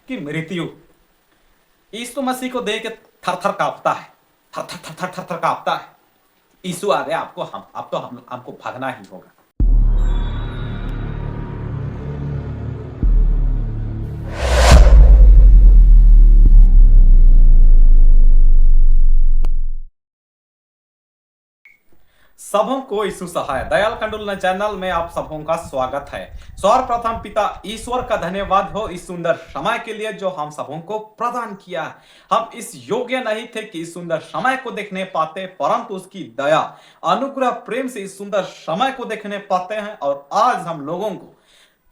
की मृत्यु यीशु मसीह को देख के थर थर कांपता है, थर थर थर थर थर थर कांपता है। यीशु आ गया, आपको हम अब तो हमको भागना ही होगा। सबों को यीशु सहाय दयाल खंडुल चैनल में आप सबों का स्वागत है। सर्वप्रथम पिता ईश्वर का धन्यवाद हो इस सुंदर समय के लिए जो हम सबों को प्रदान किया। हम इस योग्य नहीं थे कि इस सुंदर समय को देखने पाते, परंतु उसकी दया अनुग्रह प्रेम से इस सुंदर समय को देखने पाते हैं। और आज हम लोगों को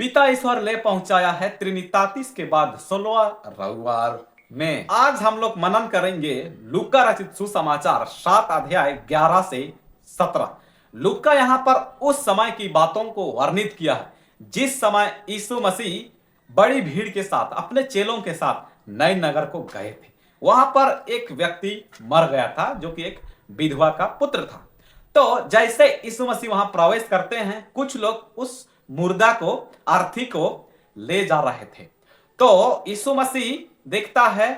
पिता ईश्वर ले पहुंचाया है त्रिनितातीस के बाद 16वां रविवार में। आज हम लोग मनन करेंगे लूका रचित सुसमाचार 7 अध्याय 11 से 17। लूका यहां पर उस समय की बातों को वर्णित किया है जिस समय यीशु मसीह बड़ी भीड़ के साथ अपने चेलों के साथ नैन नगर को गए थे। वहां पर एक व्यक्ति मर गया था जो कि एक विधवा का पुत्र था। तो जैसे यीशु मसीह वहां प्रवेश करते हैं, कुछ लोग उस मुर्दा को, अर्थी को ले जा रहे थे। तो यीशु मसीह देखता है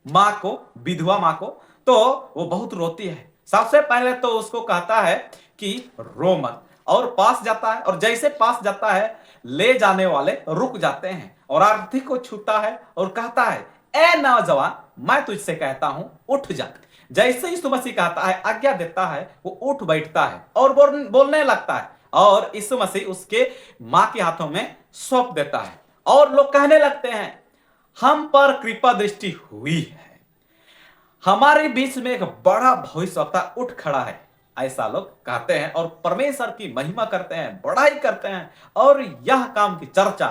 मां को, विधवा मां को, तो वो बहुत रोती है। सबसे पहले तो उसको कहता है कि रो मत, और पास जाता है, और जैसे पास जाता है ले जाने वाले रुक जाते हैं और अर्थी को छूता है और कहता है, ए नौजवान, मैं तुझसे कहता हूं उठ जा। जैसे यीशु मसीह कहता है, आज्ञा देता है, वो उठ बैठता है और बोलने लगता है, और यीशु मसीह उसके मां के हाथों में सौंप देता है। और लोग कहने लगते हैं, हम पर कृपा दृष्टि हुई है, हमारे बीच में एक बड़ा भविष्यवक्ता उठ खड़ा है, ऐसा लोग कहते हैं और परमेश्वर की महिमा करते हैं, बड़ाई करते हैं। और यह काम की चर्चा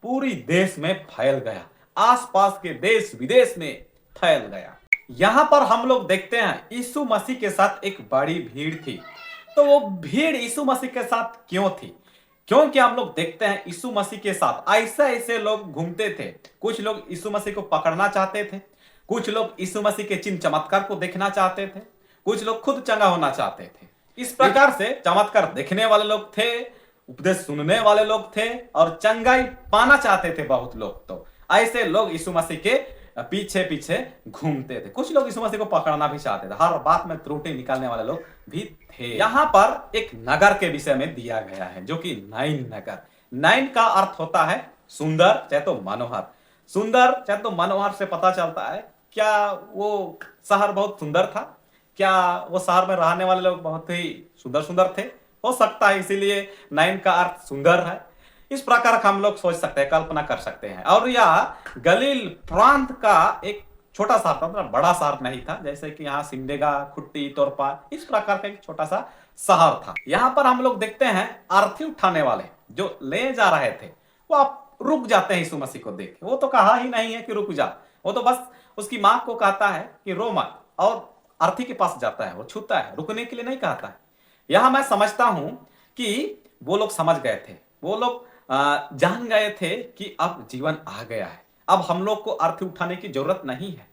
पूरी देश में फैल गया, आसपास के देश विदेश में फैल गया। यहां पर हम लोग देखते हैं यीशु मसीह के साथ एक बड़ी भीड़ थी। तो वो भीड़ यीशु मसीह के साथ क्यों थी? क्योंकि हम लोग देखते हैं यीशु मसीह के साथ ऐसे ऐसे लोग घूमते थे। कुछ लोग यीशु मसीह को पकड़ना चाहते थे, कुछ लोग यीशु मसीह के चिन्ह चमत्कार को देखना चाहते थे, कुछ लोग खुद चंगा होना चाहते थे। इस प्रकार से चमत्कार देखने वाले लोग थे, उपदेश सुनने वाले लोग थे, और चंगाई पाना चाहते थे बहुत लोग। तो ऐसे लोग यीशु मसीह के पीछे पीछे घूमते थे। कुछ लोग यीशु मसीह को पकड़ना भी चाहते थे, हर बात में त्रुटि निकालने वाले लोग भी थे। यहाँ पर एक नगर के विषय में दिया गया है जो कि नैन नगर। नैन का अर्थ होता है सुंदर, चाहे तो मनोहर। सुंदर चाहे तो मनोहर से पता चलता है, क्या वो शहर बहुत सुंदर था? क्या वो शहर में रहने वाले लोग बहुत ही सुंदर सुंदर थे? हो सकता है, इसीलिए नैन का अर्थ सुंदर है। इस प्रकार का हम लोग सोच सकते हैं, कल्पना कर सकते हैं। और यह गलील प्रांत का एक छोटा शहर था, मतलब बड़ा शहर नहीं था, जैसे कि यहाँ सिमडेगा, खुट्टी, तोरपा, इस प्रकार का एक छोटा सा शहर था। यहाँ पर हम लोग देखते हैं अर्थी उठाने वाले जो ले जा रहे थे, वो आप रुक जाते हैं यीशु मसीह को देख। वो तो कहा ही नहीं है कि रुक जा, वो तो बस उसकी मां को कहता है कि रो मत, और अर्थी के पास जाता है, वो छूता है, रुकने के लिए नहीं कहता है। यहां मैं समझता हूं कि वो लोग समझ गए थे, वो लोग जान गए थे कि अब जीवन आ गया है, अब हम लोग को अर्थी उठाने की जरूरत नहीं है।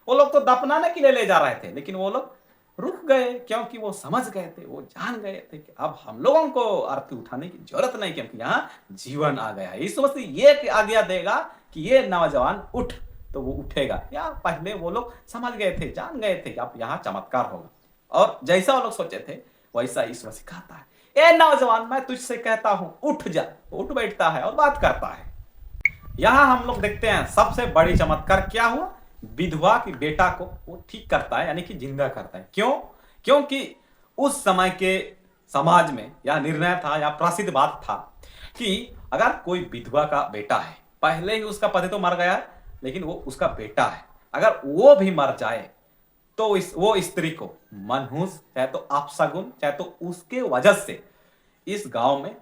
वो लोग तो दफनाने के लिए ले जा रहे थे, लेकिन वो लोग रुक गए क्योंकि वो समझ गए थे, वो जान गए थे कि अब हम लोगों को अर्थी उठाने की जरूरत नहीं, क्योंकि यहाँ जीवन आ गया है। यीशु मसीह ये आज्ञा देगा कि ये नौजवान उठ, तो वो उठेगा। या पहले वो लोग समझ गए थे, जान गए थे कि अब यहाँ चमत्कार होगा, और जैसा वो लोग सोचे थे वैसा यीशु मसीह कहता है, ए नौजवान, मैं तुझसे कहता हूं उठ जा। उठ बैठता है और बात करता है। यहां हम लोग देखते हैं सबसे बड़ी चमत्कार क्या हुआ, विधवा की बेटा को वो ठीक करता है, यानी कि जिंदा करता है। क्यों? क्योंकि उस समय के समाज में यह निर्णय था, या प्रसिद्ध बात था कि अगर कोई विधवा का बेटा है, पहले ही उसका पति तो मर गया है, लेकिन वो उसका बेटा है, अगर वो भी मर जाए तो वो स्त्री को मनहूस, चाहे तो अपशगुन, चाहे तो उसके वजह से इस गांव में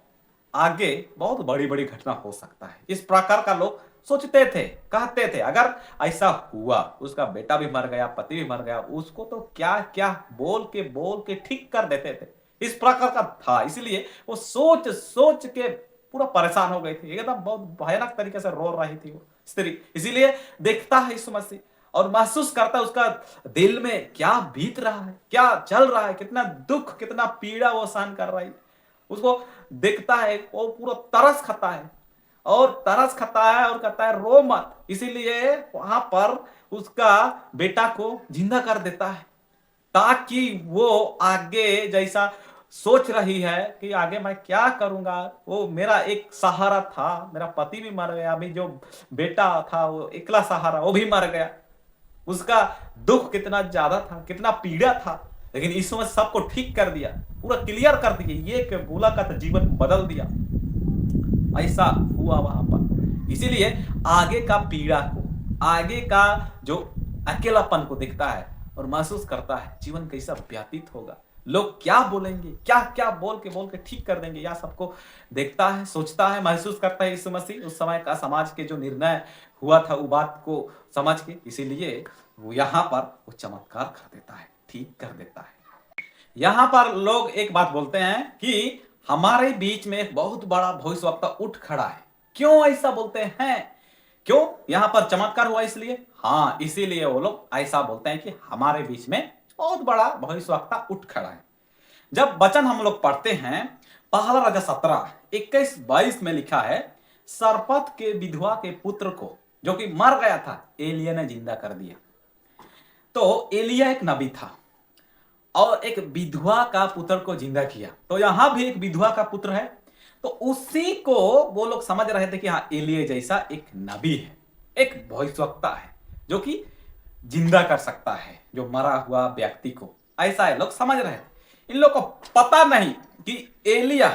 आगे बहुत बड़ी बड़ी घटना हो सकता है। इस प्रकार का लोग सोचते थे, कहते थे, अगर ऐसा हुआ, उसका बेटा भी मर गया, पति भी मर गया, उसको तो क्या क्या बोल के ठीक कर देते थे। इस प्रकार का था, इसलिए वो सोच सोच के पूरा परेशान हो गई थी, एकदम बहुत भयानक तरीके से रो रही थी वो स्त्री। इसीलिए देखता है यीशु मसीह और महसूस करता है उसका दिल में क्या बीत रहा है, क्या चल रहा है, कितना दुख, कितना पीड़ा वो सहन कर रही है। उसको देखता है, वो पूरा तरस खाता है और तरस खाता है और कहता है रो मत, इसीलिए वहां पर उसका बेटा को जिंदा कर देता है, ताकि वो आगे जैसा सोच रही है कि आगे मैं क्या करूंगा, वो मेरा एक सहारा था, मेरा पति भी मर गया, अभी जो बेटा था वो एकला सहारा वो भी मर गया, उसका दुख कितना ज्यादा था, कितना पीड़ा था, लेकिन इस समय सबको ठीक कर दिया, पूरा क्लियर कर दिया, ये बोला का तो जीवन बदल दिया। ऐसा हुआ वहां पर। इसीलिए आगे का पीड़ा को, आगे का जो अकेलापन को देखता है और महसूस करता है जीवन कैसा व्यतीत होगा, लोग क्या बोलेंगे, क्या क्या बोल के ठीक कर देंगे, या सबको देखता है, सोचता है, महसूस करता है यीशु मसीह उस समय का समाज के जो निर्णय हुआ था वो बात को समझ के, इसीलिए वो यहाँ पर वो चमत्कार कर देता है, ठीक कर देता है। यहां पर लोग एक बात बोलते हैं कि हमारे बीच में एक बहुत बड़ा भविष्यवक्ता उठ खड़ा है। क्यों ऐसा बोलते हैं? क्यों? यहां पर चमत्कार हुआ इसलिए? हाँ, इसीलिए वो लोग ऐसा बोलते हैं कि हमारे बीच में बहुत बड़ा भविष्यवक्ता उठ खड़ा है। जब वचन हम लोग पढ़ते हैं, पहला राजा 17:21-22 में लिखा है, सरपत के विधवा के पुत्र को, जो कि मर गया था, एलिया ने जिंदा कर दिया। तो एलिया एक नबी था और एक विधवा का पुत्र को जिंदा किया। तो यहां भी एक विधवा का पुत्र है, तो उसी को वो लोग समझ रहे थे कि हाँ, एलिया जैसा एक नबी है, एक भविष्यवक्ता है जो कि जिंदा कर सकता है जो मरा हुआ व्यक्ति को, ऐसा है लोग समझ रहे थे। इन लोग को पता नहीं कि एलिया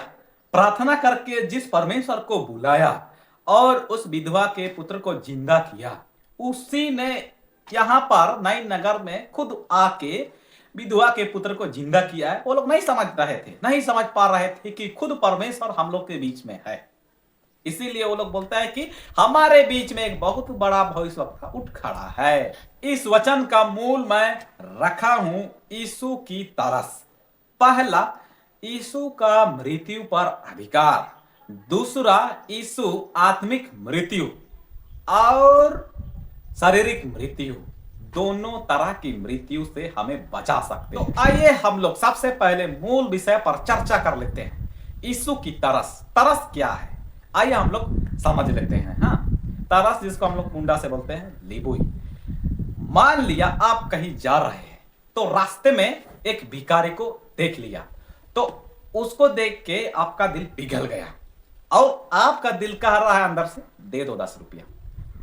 प्रार्थना करके जिस परमेश्वर को बुलाया और उस विधवा के पुत्र को जिंदा किया, उसी ने यहां पर नई नगर में खुद आके विधवा के पुत्र को जिंदा किया है। वो लोग नहीं समझ रहे थे, नहीं समझ पा रहे थे कि खुद परमेश्वर हम लोग के बीच में है। इसीलिए वो लोग बोलता है कि हमारे बीच में एक बहुत बड़ा भविष्यवक्ता उठ खड़ा है। इस वचन का मूल मैं रखा हूं यीशु की तरस। पहला, यीशु का मृत्यु पर अधिकार। दूसरा, यीशु आत्मिक मृत्यु और शारीरिक मृत्यु, दोनों तरह की मृत्यु से हमें बचा सकते हैं। तो आइए हम लोग सबसे पहले मूल विषय पर चर्चा कर लेते हैं, यीशु की तरस। तरस क्या है, आइए हम लोग समझ लेते हैं। हाँ, तरस जिसको हम लोग कुंडा से बोलते हैं लिबुई। मान लिया आप कहीं जा रहे हैं, तो रास्ते में एक भिखारी को देख लिया, तो उसको देख के आपका दिल पिघल गया और आपका दिल कह रहा है अंदर से, दे दो 10 रुपया,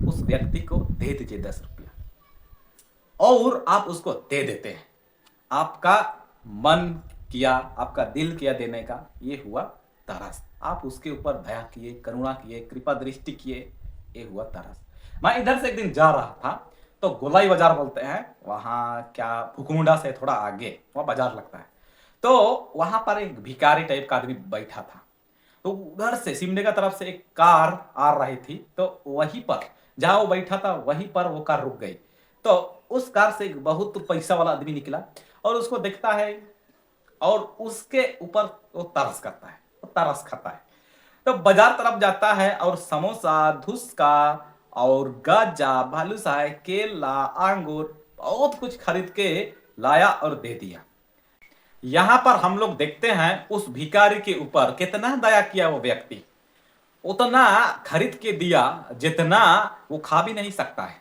उस व्यक्ति को दे दीजिए 10 रुपया, और आप उसको दे देते हैं। आपका मन किया, आपका दिल किया देने का, ये हुआ तरस। आप उसके ऊपर दया किए, करुणा किए, कृपा दृष्टि किए, ये हुआ तरस। मैं इधर से एक दिन जा रहा था, तो गोलाई बाजार बोलते हैं वहां, क्या भुकुमुंडा से थोड़ा आगे वहां बाजार लगता है, तो वहां पर एक भिखारी टाइप का आदमी बैठा था। तो उधर से सिमडे का तरफ से एक कार आ रही थी, तो वहीं पर जहां वो बैठा था वहीं पर वो कार रुक गई। तो उस कार से एक बहुत पैसा वाला आदमी निकला और उसको देखता है और उसके ऊपर वो तरस करता है, वो तरस खाता है। तो बाजार तरफ जाता है और समोसा, धुसका और गजा, बालूशाही, केला, अंगूर, बहुत कुछ खरीद के लाया और दे दिया। यहां पर हम लोग देखते हैं उस भिखारी के ऊपर कितना दया किया वो व्यक्ति। उतना खरीद के दिया जितना वो खा भी नहीं सकता है,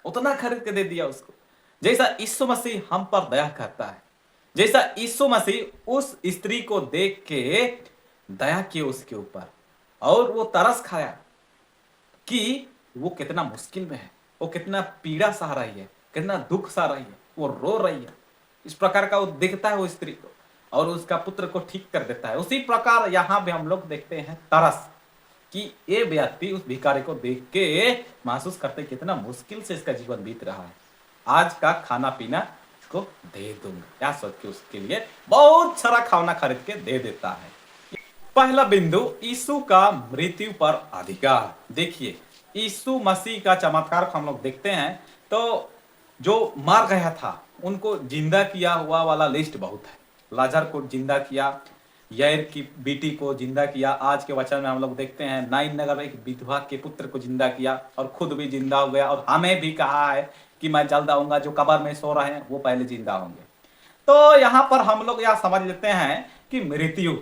उतना खरीद के दे दिया उसको। जैसा यीशु मसीह हम पर दया करता है, जैसा यीशु मसीह उस स्त्री को देख के दया किया उसके ऊपर, और वो तरस खाया कि वो कितना मुश्किल में है, वो कितना पीड़ा सह रही है, कितना दुख सह रही है, वो रो रही है। इस प्रकार का वो देखता है वो स्त्री को और उसका पुत्र को ठीक कर देता है। उसी प्रकार यहाँ भी हम लोग देखते हैं तरस, कि ये व्यक्ति उस भिखारी को देख के महसूस करते कितना मुश्किल से इसका जीवन बीत रहा है, आज का खाना पीना इसको दे दूंगा, क्या सोच के उसके लिए बहुत सारा खाना खरीद के दे देता है। पहला बिंदु, यीशु का मृत्यु पर अधिकार। देखिए, यीशु मसीह का चमत्कार को हम लोग देखते हैं, तो जो मर गया था उनको जिंदा किया हुआ वाला लिस्ट बहुत है। लाजर को जिंदा किया, याir की बेटी को जिंदा किया। आज के वचन में हम लोग देखते हैं नाइन नगर एक विधवा के पुत्र को जिंदा किया और खुद भी जिंदा हो गया, और हमें भी कहा है कि मैं जल्द आऊंगा, जो कब्र में सो रहे हैं वो पहले जिंदा होंगे। तो यहां पर हम लोग यह समझ लेते हैं कि मृत्यु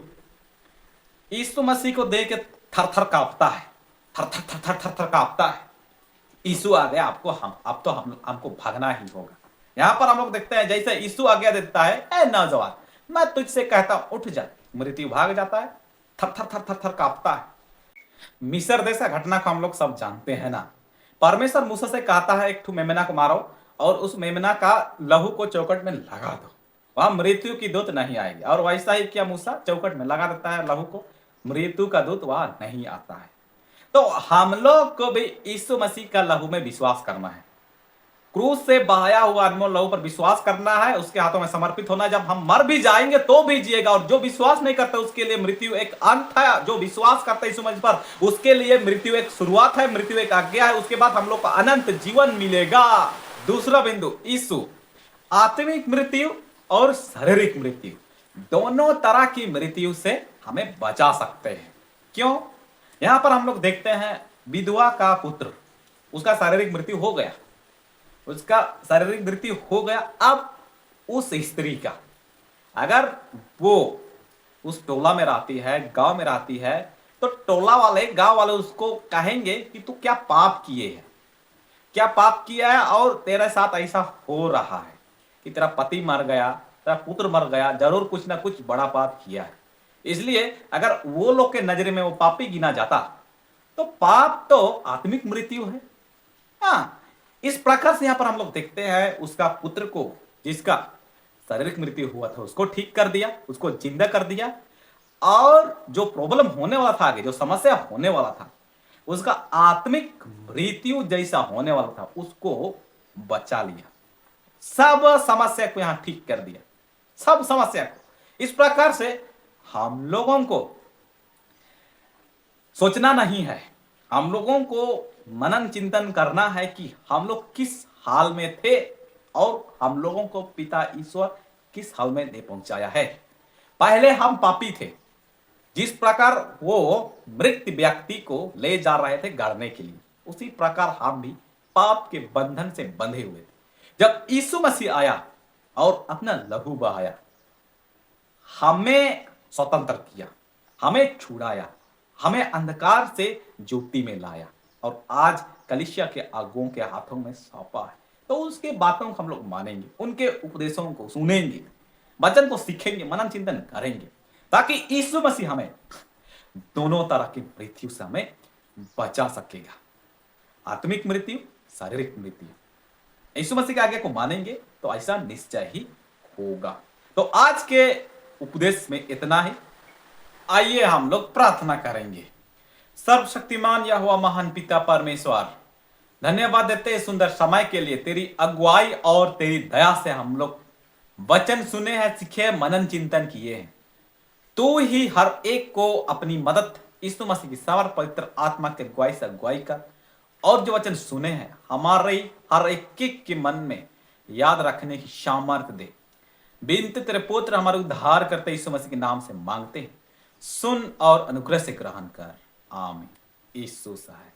यीशु मसीह को देख के थर थर कांपता है, थर थर थर थर थर थर कांपता है। यीशु आ गया, आपको हम अब तो हमको भागना ही होगा। यहाँ पर हम लोग देखते हैं जैसे यीशु आज्ञा देता है, ए नौजवान, मैं तुझसे कहता हूं उठ जा, मृत्यु भाग जाता है, थर थर थर थर थर कांपता है। मिस्र जैसा घटना को हम लोग सब जानते हैं ना। परमेश्वर मूसा से कहता है एक ठू मेमना को मारो और उस मेमना का लहू को चौकट में लगा दो, वहां मृत्यु की दूत नहीं आएगी। और वैसा ही किया, मूसा चौकट में लगा देता है लहू को, मृत्यु का दूत वहां नहीं आता है। तो हम लोग को भी यीशु मसीह का लहू में विश्वास करना है, क्रूस से बहाया हुआ अनमोल लहू पर विश्वास करना है, उसके हाथों में समर्पित होना है। जब हम मर भी जाएंगे तो भी जिएगा, और जो विश्वास नहीं करते उसके लिए मृत्यु एक अंत है। जो विश्वास करते यीशु मसीह पर, उसके लिए मृत्यु एक शुरुआत है, मृत्यु एक आज्ञा है। उसके बाद हम लोग को अनंत जीवन मिलेगा। दूसरा बिंदु, यीशु आत्मिक मृत्यु और शारीरिक मृत्यु दोनों तरह की मृत्यु से हमें बचा सकते हैं। क्यों? यहां पर हम लोग देखते हैं विधवा का पुत्र, उसका शारीरिक मृत्यु हो गया, उसका शारीरिक मृत्यु हो गया। अब उस स्त्री का, अगर वो उस टोला में रहती है, गांव में रहती है, तो टोला वाले, गांव वाले उसको कहेंगे कि तू क्या पाप किए है, क्या पाप किया है और तेरे साथ ऐसा हो रहा है कि तेरा पति मर गया, तेरा पुत्र मर गया, जरूर कुछ ना कुछ बड़ा पाप किया है। इसलिए अगर वो लोग के नजरे में वो पापी गिना जाता, तो पाप तो आत्मिक मृत्यु है। हाँ, इस प्रकार से यहां पर हम लोग देखते हैं उसका पुत्र को, जिसका शारीरिक मृत्यु हुआ था, उसको ठीक कर दिया, उसको जिंदा कर दिया। और जो प्रॉब्लम होने वाला था आगे, जो समस्या होने वाला था, उसका आत्मिक मृत्यु जैसा होने वाला था, उसको बचा लिया। सब समस्या को यहां ठीक कर दिया, सब समस्या को। इस प्रकार से हम लोगों को सोचना नहीं है, हम लोगों को मनन चिंतन करना है कि हम लोग किस हाल में थे और हम लोगों को पिता ईश्वर किस हाल में ले पहुंचाया है। पहले हम पापी थे, जिस प्रकार वो मृत व्यक्ति को ले जा रहे थे गाड़ने के लिए, उसी प्रकार हम भी पाप के बंधन से बंधे हुए थे। जब यीशु मसीह आया और अपना लहू बहाया, हमें स्वतंत्र किया, हमें छुड़ाया, हमें अंधकार से ज्योति में लाया और आज कलीसिया के आगुओं के हाथों में सौंपा है। तो उसके बातों को हम लोग मानेंगे, उनके उपदेशों को सुनेंगे, वचन को सीखेंगे, मनन चिंतन करेंगे, ताकि यीशु मसीह हमें दोनों तरह की मृत्यु से हमें बचा सकेगा, आत्मिक मृत्यु, शारीरिक मृत्यु। यीशु मसीह के आज्ञा को मानेंगे तो ऐसा निश्चय ही होगा। तो आज के उपदेश में इतना ही। आइए हम लोग प्रार्थना करेंगे। सर्वशक्तिमान यहोवा महान पिता परमेश्वर, धन्यवाद देते हैं सुंदर समय के लिए। तेरी अगुवाई और तेरी दया से हम लोग वचन सुने हैं, सीखे, मनन चिंतन किए हैं। तू ही हर एक को अपनी मदद यीशु मसीह की सवर पवित्र आत्मा के अगुवाई से अगुवाई कर, और जो वचन सुने हैं हमारे हर एक के मन में याद रखने की सामर्थ्य दे। बिनती तेरे पुत्र हमारे उद्धार करते यीशु मसीह के नाम से मांगते हैं, सुन और अनुग्रह से ग्रहण कर, आमीन। यीशु सहाय।